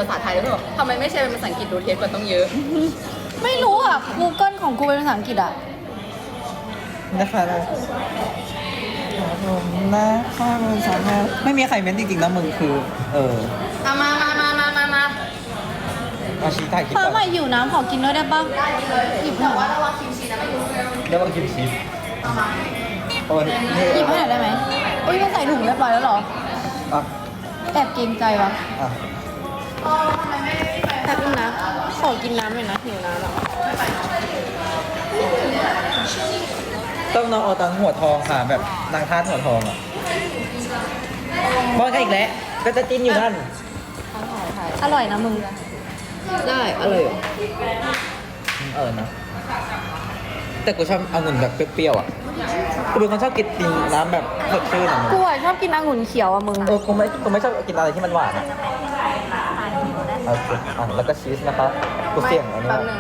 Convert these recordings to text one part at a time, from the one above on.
ภาษาไทยแล้วก็บอกทำไมไม่ใช่เป็นภาษาอังกฤษดูเทสกว่าต้องเยอะ ไม่รู้อ่ะ Google ของกูเป็นภาษาอังกฤษอ่ะ นะคะเรานะข้าวมันสามารถไม่มีใครเม้นจริงๆนะมึงคือ มาอาชีถ่ายคลิป ฟ้า ก่อน ใหม่หิวน้ำขอกินด้วยได้ปะ ได้เลยหยิบแต่ว่าระวังคิมชีนะไม่รู้ แล้วบางคิมชีส เอามา โอ้ย หยิบให้หน่อยได้ไหมอุ้ยมันใส่ถุงเรียบร้อยแล้วเหรอ อ่ะ แอบเกรงใจวะ อ่ะ แป๊บนึงนะ ขอกินน้ำหน่อยนะหิวน้ำอ่ะ ต้องน้องเอาตังหัวทองค่ะแบบนางทาสหัวทองอ่ะบอลกันอีกแล้วก็จะจิ้นอยู่นั่น อร่อยนะมึง ได้อร่อย นะแต่กูชอบองุ่นแบบเปรี้ยวๆอ่ะกูเป็นคนชอบกินน้ำแบบสดชื่นอ่ะ กูอ่ะชอบกินองุ่นเขียวอ่ะมึง กูไม่ชอบกินอะไรที่มันหวานอ่ะโอเคอ่ะแล้วก็ชีสนะคะกูเสี่ยงอันนี้ แป๊บนึง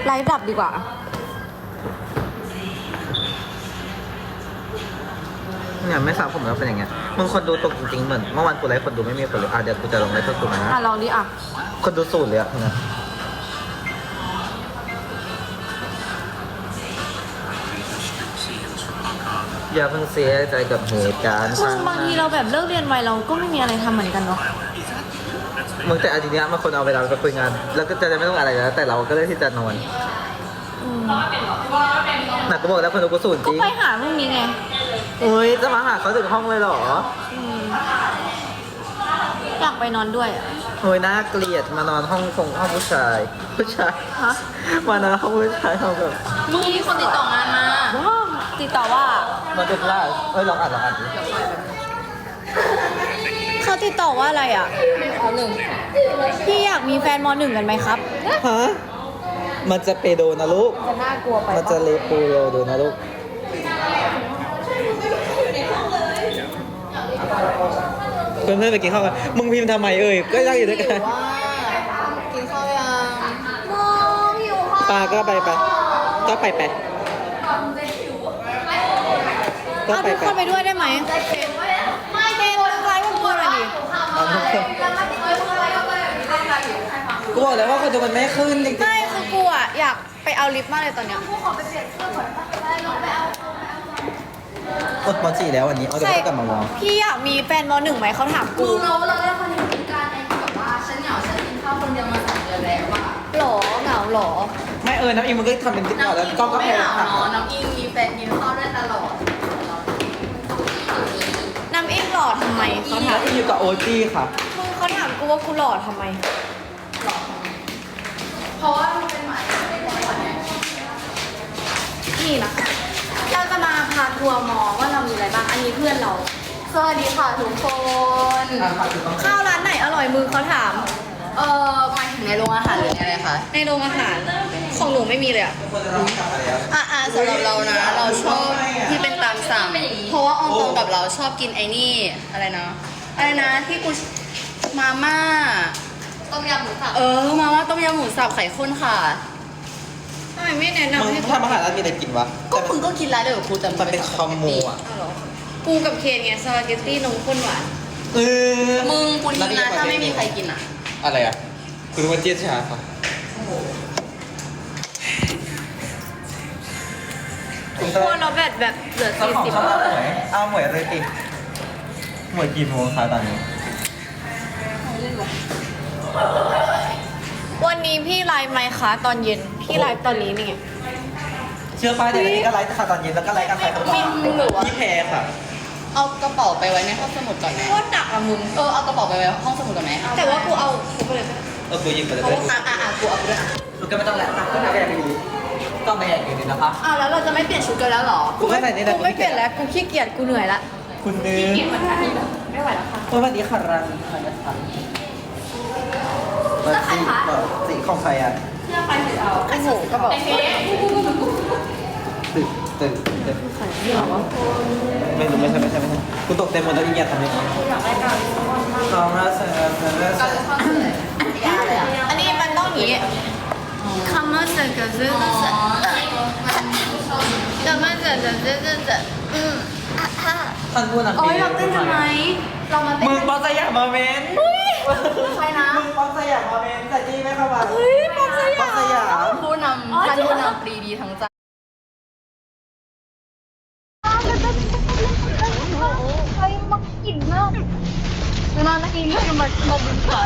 ไลฟ์ดับดีกว่า เนี่ยไม่สาวผมแล้วเป็นอย่างเงี้ยมึงคนดูตกจริงๆเหมือนเมื่อวานกูไลฟ์คนดูไม่มีคนเลยเดี๋ยวกูจะลงไลฟ์สดกูนะ อ่ะลองดิอ่ะ คนดูสูตรเลยอ่ะเนี่ยอย่าเพิ่งเสียใจกับเหตุการณ์ มึงบางทีเราแบบเลิกเรียนไวเราก็ไม่มีอะไรทำเหมือนกันเนาะ มึงแต่อันนี้มันคนเอาเวลาไปคุยงาน แล้วก็จะไม่ต้องอะไรแล้วแต่เราก็เลือกที่จะนอน อืม หนักก็บอกแล้วคนดูกูสูตรจ ก็ ริง ไปหาพรุ่งนี้ไง โอ้ยจะมาหาเขาถึงห้องเลยเหรอ อืมอยากไปนอนด้วยอ่ะ โอ้ยน่าเกลียดมานอนห้องผู้ชายฮะ มานอนห้องผู้ชายห้องแบบ มึงมีคนติดต่องานมา ว้าวติดต่อว่า มาดึกล่าเอ้ยลองอ่านดิ เขาติดต่อว่าอะไรอ่ะ เอาหนึ่ง พี่อยากมีแฟนม .1 กันไหมครับ ฮะมันจะเปโดนะลูก จะน่ากลัวไป มันจะเลปูโรดูนะลูกเพื่อนๆไปกินข้าวกันมึงพิมพ์ทำไมเอ่ยก็นั่งอยู่ด้วยกัน ว่ากินข้าวยัง มองอยู่ค่ะ ปาก็ไปก็ไปเอาทุกคนไปด้วยได้ไหมไม่เกมไลฟ์กับกูหน่อยดิ เอาทุกคนกูบอกแล้วว่าคนดูมันไม่ขึ้นจริง ไม่คือกูอ่ะอยากไปเอาลิฟต์มากเลยตอนเนี้ย ๆกดปอจีแล้ววันนี้เอาเดี๋ยวก็กลับมามอง พี่อยากมีแฟนม .1 ไหมเขาถามกู มึงเราได้คนอยู่ด้วยกันไอ้ที่แบบว่าฉันเหงาฉันกินข้าวคนเดียวมา3 เดือนแล้วอะ หรอเหงาหรอ ไม่น้ำอิงมันก็ทำเป็นติ๊กต็อกแล้วกล้องก็ ไม่ แพง เหงาเนาะน้องอิงมีแฟนกินข้าวได้ตลอด น้ำเอ็งหล่อทำไมเขาถาม น้ำอิงอยู่กับโอจีค่ะ มึงเขาถามกูว่ากูหล่อทำไม เพราะว่ามันเป็นหมายเป็นหมายเนี่ย นี่นะคะเราจะมาพาทัวร์มอว่าเรามีอะไรบ้าง อันนี้เพื่อนเรา สวัสดีค่ะทุกคน ข้าวร้านไหนอร่อยมือเขาถาม หมายถึงในโรงอาหารหรืออะไรคะ ในโรงอาหารของหนูไม่มีเลยอะ สำหรับเรานะ เราชอบที่เป็นตามสั่ง เพราะว่าอองตรงกับเราชอบกินไอ้นี่อะไรนะที่กูมาม่าต้มยำหมูสับมาม่าต้มยำหมูสับไข่ข้นค่ะ ทำไมไม่แนะ มึง นำให้ ทำอาหารแล้วมีอะไรกินวะ ก็มึงก็กินร้านเดียวกับกูแต่ มันเป็นคอมโมอ่ะ เอาเหรอกูกับเคนไงสปาเกตตี้นมข้นหวาน มึงกูทิ้งนะถ้าไม่มีใครกินอ่ะ อะไรอ่ะคุณว่าเจี๊ยบชาค่ะ ทุกคนเราแบบเหลือ ต้องของ 40 ข้าวหมวยเอาหมวยเลยติหมวยกี่โมงคะตอนนี้ วันนี้พี่ไลฟ์ไหมคะตอนเย็น พี่ไลฟ์ตอนนี้นี่ไง เชื่อป้าเดี๋ยวนี้ก็ไลฟ์ค่ะตอนเย็นแล้วก็ไลฟ์กันไปทั้งวันพี่แพรค่ะ เอากระเป๋าไปไว้ในห้องสมุดก่อนไหม โคตรหนักอะมึง เอากระเป๋าไปไว้ห้องสมุดก่อนไหม แต่ว่ากูเอากูไปเลย กูยิงไปเลย กูเอาไปด้วย ลูกก็ไม่ต้องแล้วก็ไม่อยากอยู่ดีก็ไม่อยากอยู่ดีนะคะ อ้าวแล้วเราจะไม่เปลี่ยนชุดกันแล้วเหรอ กูไม่ใส่นี่แหละ กูไม่เปลี่ยนแล้ว กูขี้เกียจ กูเหนื่อยละ คุณนึง ไม่ไหวแล้วค่ะ สวัสดีค่ะรันค่ะนะคะสีของใครอ่ะ โอ้โหก็บอก ตึกไม่รู้ไม่ใช่กูตกเต็มหมดแล้วอีกอย่างทำไมลองแล้วเสร็จแล้ว อันนี้มันต้องอย่างนี้คำว่าเสร็จกับเสร็จแต่มันเสร็จท่านพูดนะ โอ๊ยเราเต้นทำไม เรามาเต้น มึงปอสยามมาเมน ใครนะ มึงป๊อปสยามมาเป็นแต่จี้ไม่เข้ามา เฮ้ยป๊อปสยาม ป๊อปสยาม ผู้นำท่านผู้นำปรีดีทั้งใจ Ay, makin na. Nananaginip yung magbunta.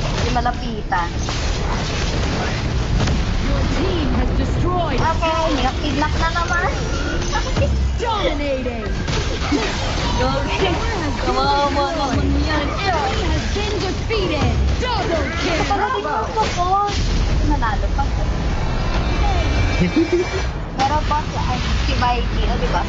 Hindi malapitan. Your team has destroyed. Okay, nakidnap na naman. Dominating. Okay. Kawawa naman yan. An enemy has been defeated. Double kill. Parating mo po po. Manalo pa. Pero boss, si Mikey, di ba?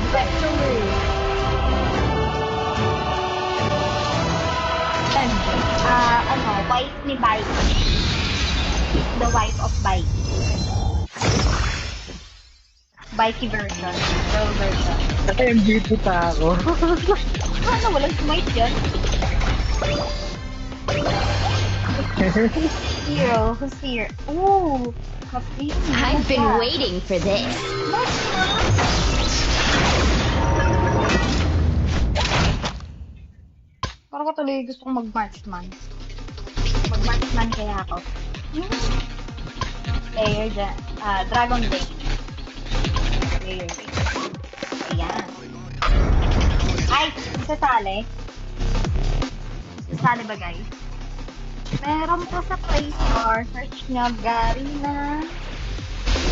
Wife ni Mikey. The wife of Mikey. Mikey version. Girl version. MVP pa ako. Ano, walang smite yan? Hero, who's here? Ooh, Kapit. I've been waiting for this. Parang ko tuloy gusto kong mag-marksman. Mag-marksman kaya ako. Player dyan. Dragon Day. Player Day. Ayan. Ay! Sasali. Sasali ba guys? Meron po sa Play Store. Search nyo Garena.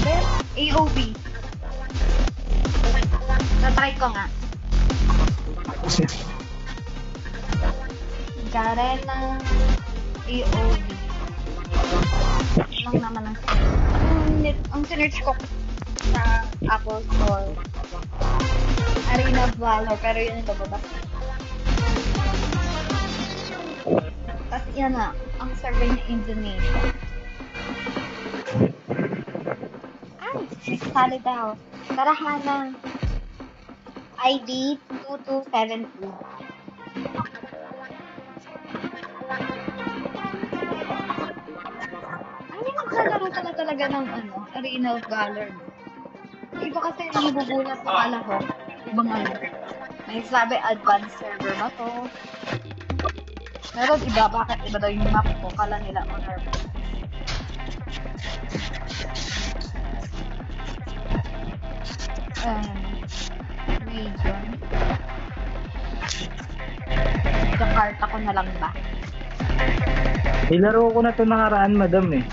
Then, AOV. Natry ko nga. Garena AOV. Lang naman ang ang sinerch ko sa Apple Store. Arena of Valor, pero yun yung bababa. Tapos yan na, ang survey na Indonesia. Ay, sali daw. Tarahana. ID 2272. Naglalaro ka na talaga ng Arena of Valor. Iba kasi nabubulat ng alahok. Ibang may sabi advanced server na to. Meron iba, bakit iba daw yung map ko? Kala nila honor. Region. Jakarta ko na lang ba? Nilaro ko na to nakaraan, madam eh.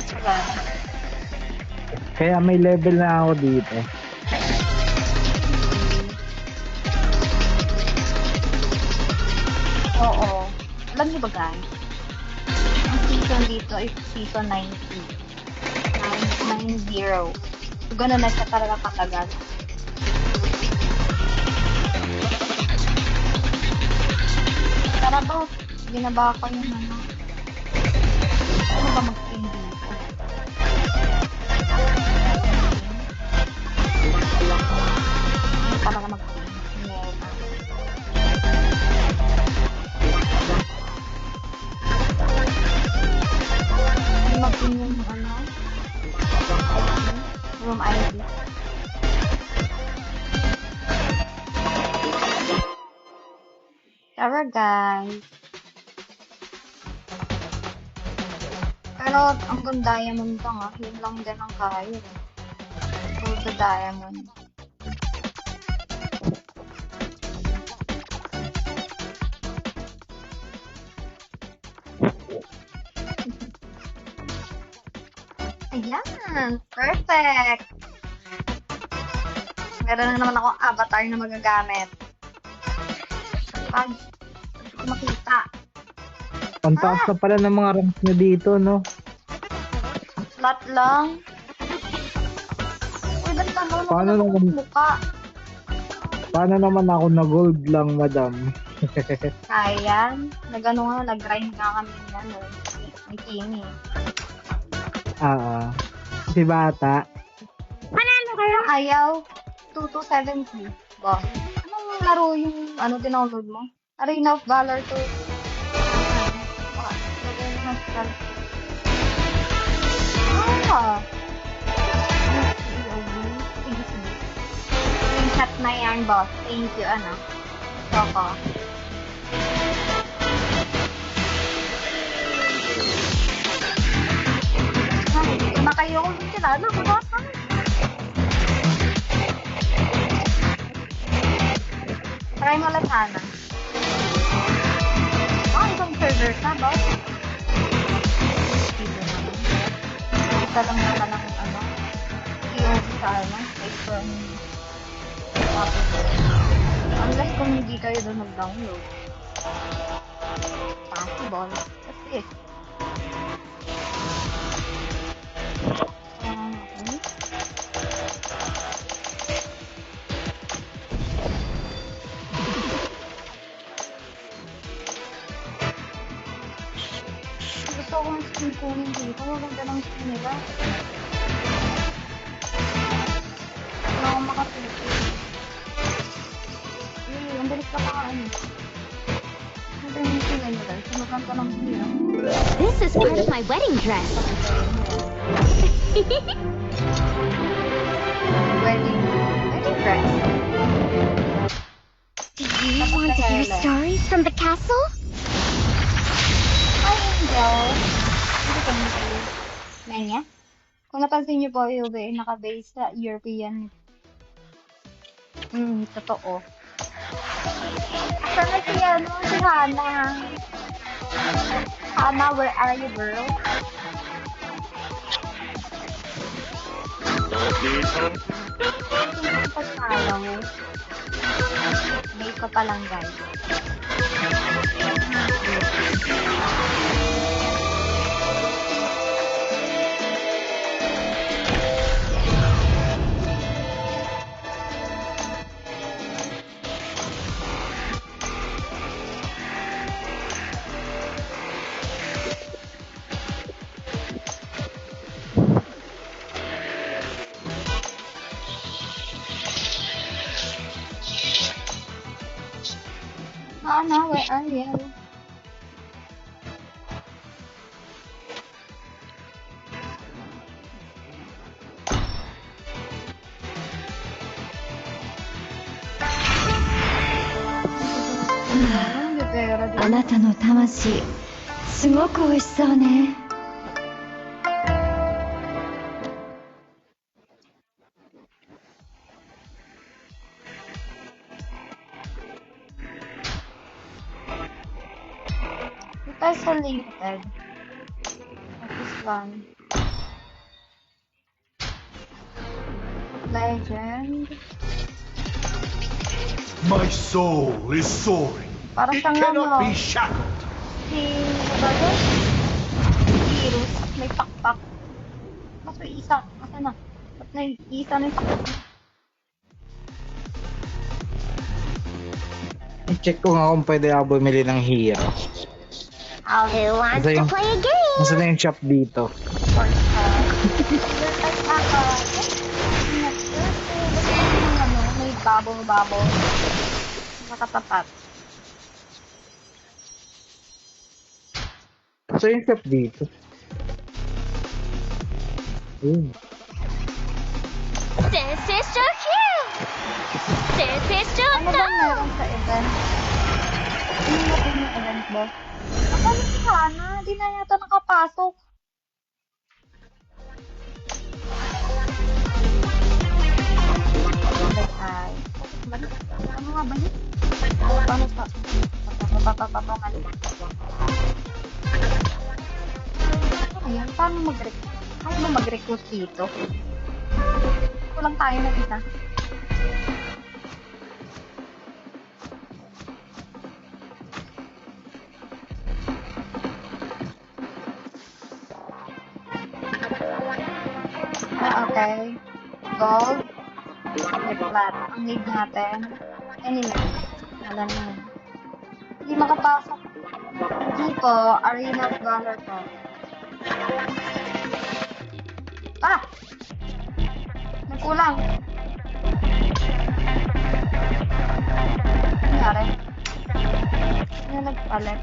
Diba? Kaya may level na ako dito. Oo. Alam niyo ba guys? Ang season dito is season 90. 9-0. So, ganun na siya talaga katagal. Tara ba? Ginaba ko yung ano ba mag-team dito? Talaga mag-team. Hindi mag-team yung room ID. Tara guys. Pero hanggang diamond lang yun lang din ang kaya. Full to diamond. Ayan! Perfect! Meron na naman akong avatar na magagamit. Pag makita. Ang taas na pala ng mga ranks nyo dito, no? Slot lang. Uy, ba't naman Paano ako naman? mukha? Paano naman ako na gold lang, madam? Kaya, nag-ano nga, nag-grind nga kami yan, may Kimi. Si bata. Panalo kayo? Ayaw. 2270. Ba? Anong laro yung, dinownload mo? Arena of Valor 2. Screenshot na yan, boss. Thank you, Choco. Sana, kumaka. Try mo lang sana. Ibang server ka, boss. Dito naman. Isa lang naman ang POV sa from unless kung hindi kayo doon mag-download. Possible. Kasi okay. Gusto kong skin kunin dito. Maganda ng skin nila. Wala akong makapilipin. Ang bilis ka pa ano. Ano yung sila nila? Sunugan ka ng sila. This is part of my wedding dress. Wedding dress. Do you want to hear stories from the castle? Hi, Angel. Hindi ka nito. Nanya? Kung napansin niyo po, yung naka-base sa European. Totoo. Asan na si Hannah? Hannah, where are you, girl? Pagkalaw. Bake ko pa lang, guys. Hannah, where are you? Pero あなたの魂、すごく美味しそうね。isolated. This one. Legend. My soul is soaring. Para It siyang cannot ano, be shackled. si, ano ba yun? Virus at may pakpak. Mas may isa. Asa na? At may isa na yung pakpak. I-check ko nga kung pwede ako bumili ng hero. Who wants Ito to yung- play a game? Nasaan na yung shop dito? Or may bubble. Nakatapat. So yung shop dito. Ayun. This is so cute! This is so Ano ba meron sa event? Ano na din yung event, boss? Akala si Hannah, di na yata nakapasok. Ay, ano nga ba yun? Paano pa? Ayan, paano mag-recruit? Paano ba mag-recruit dito? Kulang tayo ng isa. Okay. Gold. Flat. Ang need natin. Anyway. Alam mo yun. Hindi makapasok. Hindi po. Arena of Valor po. Ah! Nagkulang. Ano nangyari? Ano nagpalit?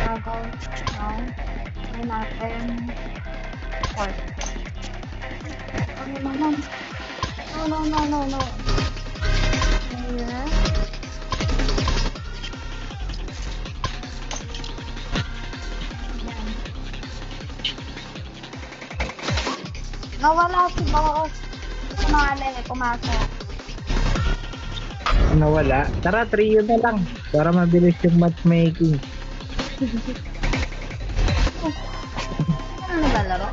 Bago. Ano natin? Port. Ano naman? No. Ayan. Nawala si boss. Pumasok. Nawala. Tara, trio na lang. Para mabilis yung matchmaking. Ano naglalaro?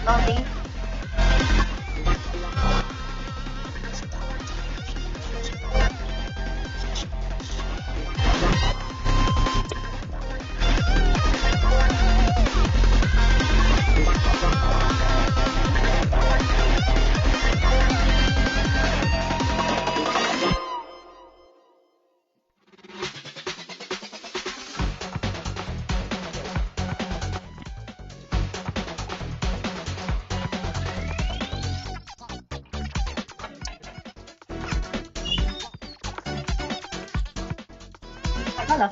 Loading. Hello.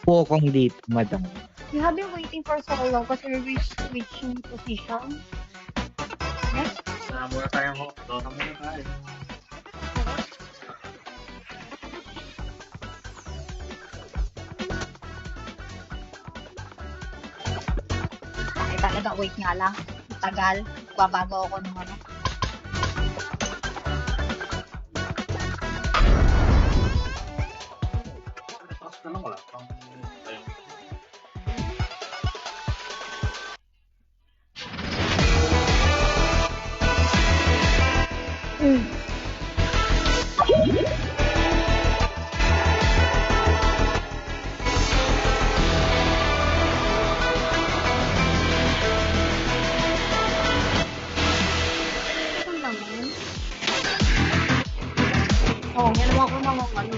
Walk on dito, madam. You have been waiting for so long kasi we're switching position. Yes? Muna tayo mo. Dota muna tayo. Ay, talaga, wait nga lang. Tagal. Babago ako ng ano. Ano naman? Oo, ginawa ko naman ano.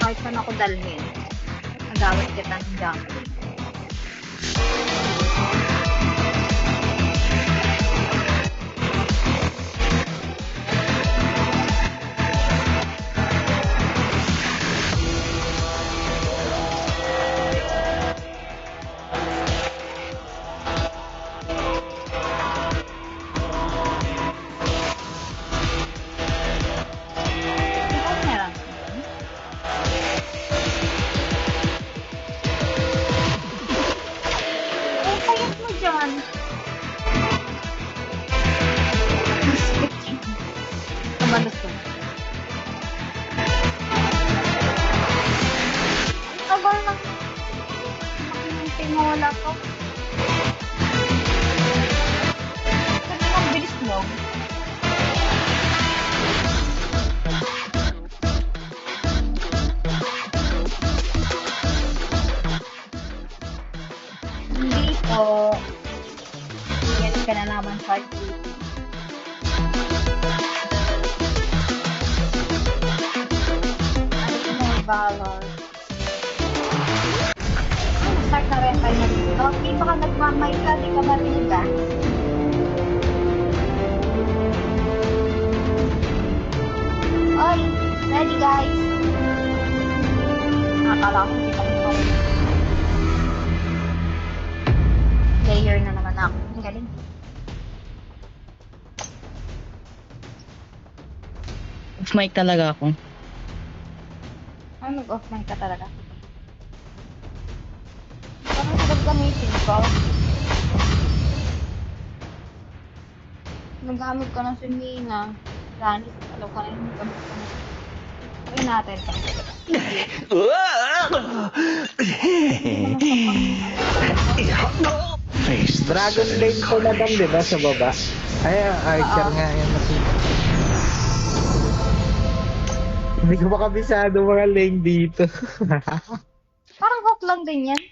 Kahit saan ako dalhin. Nagawit kita ng jungle. Ikaw meron. Ang payat mo dyan. Tumalas ko. Tagal lang. Makinintay mo wala ko. Sabi ang bilis mo. Hindi po. Yan ka na naman sa YouTube. Ano mo, Valor? Start na rin tayo na dito. Hindi pa ka nagmamay ka, di ka marinig ah. Oy, ready guys. Akala ko hindi pa ito. Player na naman ako. Ang galing. Off mic talaga ako. Ano, nag-off mic ka talaga? Parang sagad gamitin ko. Nagamit ko na si Mina. Ranis, alam ko na yung gamit ko na. Try natin. Dragon Lane ko na dam, di ba, sa baba? Ay, Archer nga yan. Hindi ko makabisado mga lane dito. Parang hook lang din yan.